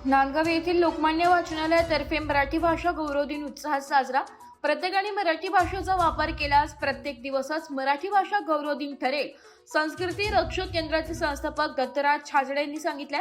नांदगाव येथील लोकमान्य वाचनालयातर्फे मराठी भाषा गौरव दिन उत्साहात साजरा। प्रत्येकाने मराठी भाषेचा वापर केल्यास प्रत्येक दिवसच मराठी भाषा गौरव दिन ठरेल, संस्कृती रक्षक केंद्राचे संस्थापक दत्तराज छाजडे यांनी सांगितले।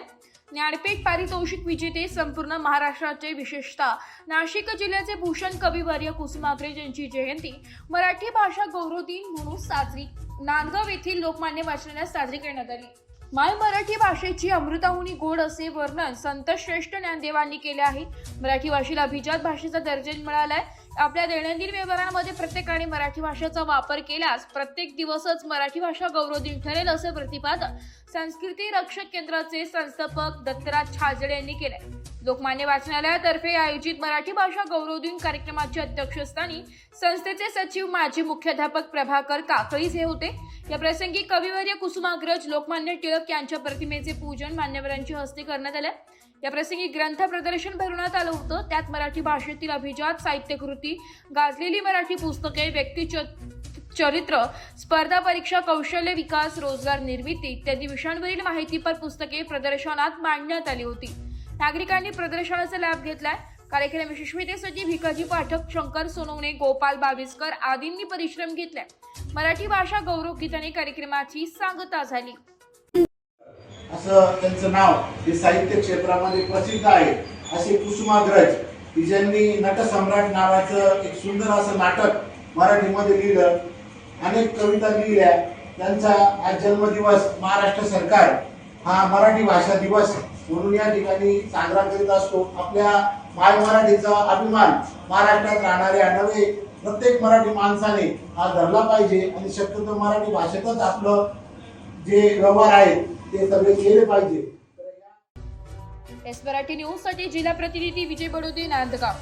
ज्ञानपीठ पारितोषिक विजेते संपूर्ण महाराष्ट्राचे विशेषतः नाशिक जिल्ह्याचे भूषण कविवर्य कुसुमाग्रज यांची जयंती मराठी भाषा गौरव दिन म्हणून साजरी नांदगाव येथील लोकमान्य वाचनालयात साजरी करण्यात आली। माय मराठी भाषेची अमृताहुनी गोड असे वर्णन संत श्रेष्ठ ज्ञानदेवांनी केले आहे। मराठी भाषेला अभिजात भाषेचा दर्जा मिळालाय। आपल्या दैनंदिन व्यवहारामध्ये प्रत्येकाने मराठी भाषेचा वापर केल्यास प्रत्येक दिवसच मराठी भाषा गौरव दिन ठरेल असे प्रतिपादन संस्कृती रक्षक केंद्राचे संस्थापक दत्तराज छाजडे यांनी केले। लोकमान्य वाचनालयातर्फे आयोजित मराठी भाषा गौरव दिन कार्यक्रमाच्या अध्यक्षस्थानी संस्थेचे सचिव माजी मुख्याध्यापक प्रभाकर काकळीस हे होते। या प्रसंगी कविवर्य कुसुमाग्रज लोकमान्य टिळक यांच्या प्रतिमेचे पूजन मान्यवरांच्या हस्ते करण्यात आले। या प्रसंगी ग्रंथ प्रदर्शन भरवण्यात आलं होतं। त्यात मराठी भाषेतील अभिजात साहित्यकृती, गाजलेली मराठी पुस्तके, व्यक्ती चरित्र, स्पर्धा परीक्षा, कौशल्य विकास, रोजगार निर्मिती इत्यादी विषयांवरील माहितीपर पुस्तके प्रदर्शनात मांडण्यात आली होती। नागरिकांनी प्रदर्शनाचा लाभ घेतलाय। कार्यक्रम यशस्वीतेसाठी भिकाजी पाठक, शंकर सोनवणे, गोपाल बाविस्कर आदींनी परिश्रम घेतले। मराठी भाषा गौरव गीताने कार्यक्रमाची सांगता झाली। असं त्यांचं नाव हे साहित्य क्षेत्रामध्ये प्रसिद्ध आहे। असे कुसुमाग्रज की ज्यांनी नटसम्राट नावाचं एक सुंदर असं नाटक मराठीमध्ये लिहिलं, अनेक कविता लिहिल्या। त्यांचा आज जन्मदिवस महाराष्ट्र सरकार हा मराठी भाषा दिवस म्हणून या ठिकाणी साजरा करीत असतो। आपल्या माय मराठीचा अभिमान महाराष्ट्रात राहणाऱ्या नवे प्रत्येक मराठी माणसाने हा धरला पाहिजे आणि शक्यतो मराठी भाषेतच आपलं जे व्यवहार आहे ते सगळे केले पाहिजे। एस मराठी न्यूज साठी जिल्हा प्रतिनिधी विजय बडोदे, नांदगाव।